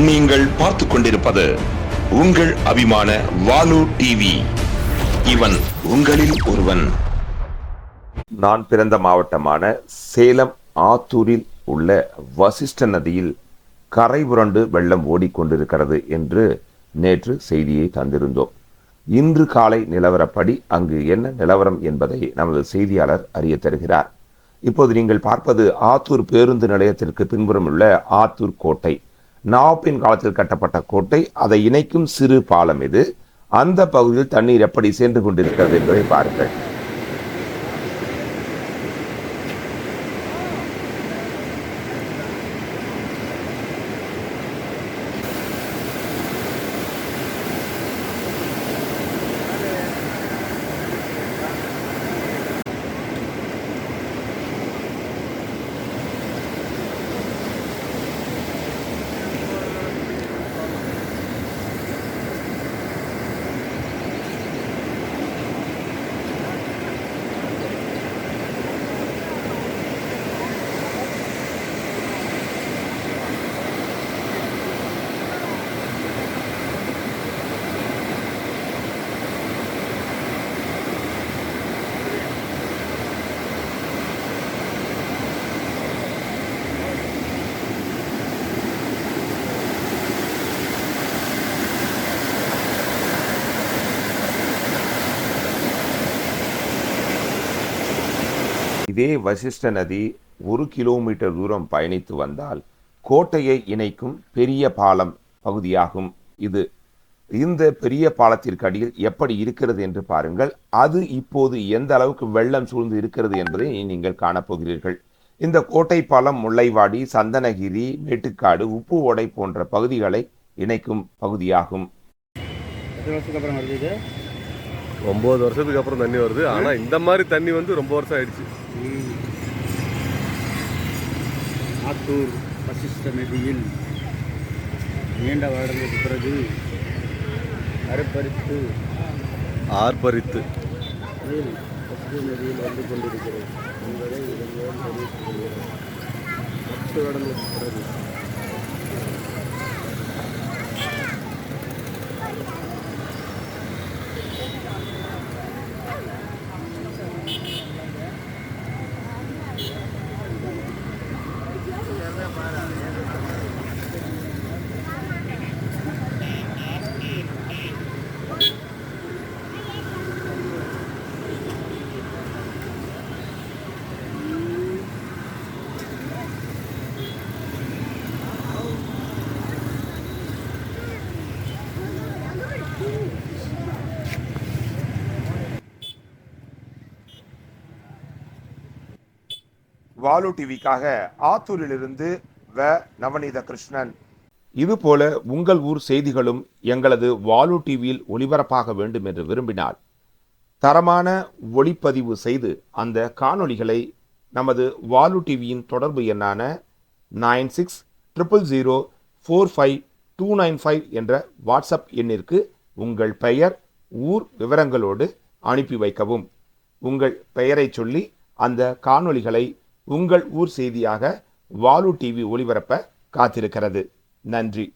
நீங்கள் பார்த்து கொண்டிருப்பது உங்கள் அபிமான வாலு டிவி. இவன் உங்களில் ஒருவன். நான் பிறந்த மாவட்டமான சேலம் ஆத்தூரில் உள்ள வசிஷ்ட நதியில் கரை புரண்டு வெள்ளம் ஓடிக்கொண்டிருக்கிறது என்று நேற்று செய்தியை தந்திருந்தோம். இன்று காலை நிலவரப்படி அங்கு என்ன நிலவரம் என்பதை நமது செய்தியாளர் அறிய தருகிறார். இப்போது நீங்கள் பார்ப்பது ஆத்தூர் பேருந்து நிலையத்திற்கு பின்புறம் உள்ள ஆத்தூர் கோட்டை. நவாபின் காலத்தில் கட்டப்பட்ட கோட்டை. அதை இணைக்கும் சிறு பாலம் இது. அந்த பகுதியில் தண்ணீர் எப்படி சென்று கொண்டிருக்கிறது என்பதை பாருங்கள். இதே வசிஷ்ட நதி 1 கிலோமீட்டர் தூரம் பயணித்து வந்தால் கோட்டையை இணைக்கும் பெரிய பாலம் பகுதியாகும் இது. இந்த பெரிய பாலத்திற்கு அடியில் எப்படி இருக்கிறது என்று பாருங்கள். அது இப்போது எந்த அளவுக்கு வெள்ளம் சூழ்ந்து இருக்கிறது என்பதை நீங்கள் காணப்போகிறீர்கள். இந்த கோட்டை பாலம் முல்லைவாடி, சந்தனகிரி, மேட்டுக்காடு, உப்பு ஓடை போன்ற பகுதிகளை இணைக்கும் பகுதியாகும். 9 வருஷத்துக்கு அப்புறம் தண்ணி வருது. ஆனால் இந்த மாதிரி தண்ணி வந்து ரொம்ப வருஷம் ஆயிடுச்சு. ஆத்தூர் வசிஷ்ட நதியில் நீண்ட வருடங்களுக்கு பிறகு ஆர்ப்பரித்து வசிஷ்ட நதியில் வந்து கொண்டிருக்கிறது என்பதை இதன் மூலம் தெரிவித்துக் கொள்கிறோம். 10 வருடங்களுக்கு பிறகு வாலு டிவிக்காக ஆத்தூரிலிருந்து நவநீத கிருஷ்ணன். இதுபோல உங்கள் ஊர் செய்திகளும் எங்களது வாலு டிவியில் ஒளிபரப்பாக வேண்டும் என்று விரும்பினால் தரமான ஒளிப்பதிவு செய்து அந்த காணொளிகளை நமது வாலு டிவியின் தொடர்பு எண்ணான 9600045295 என்ற வாட்ஸ்அப் எண்ணிற்கு உங்கள் பெயர், ஊர் விவரங்களோடு அனுப்பி வைக்கவும். உங்கள் பெயரை சொல்லி அந்த காணொளிகளை உங்கள் ஊர் செய்தியாக வாலு டிவி ஒளிபரப்ப காத்திருக்கிறது. நன்றி.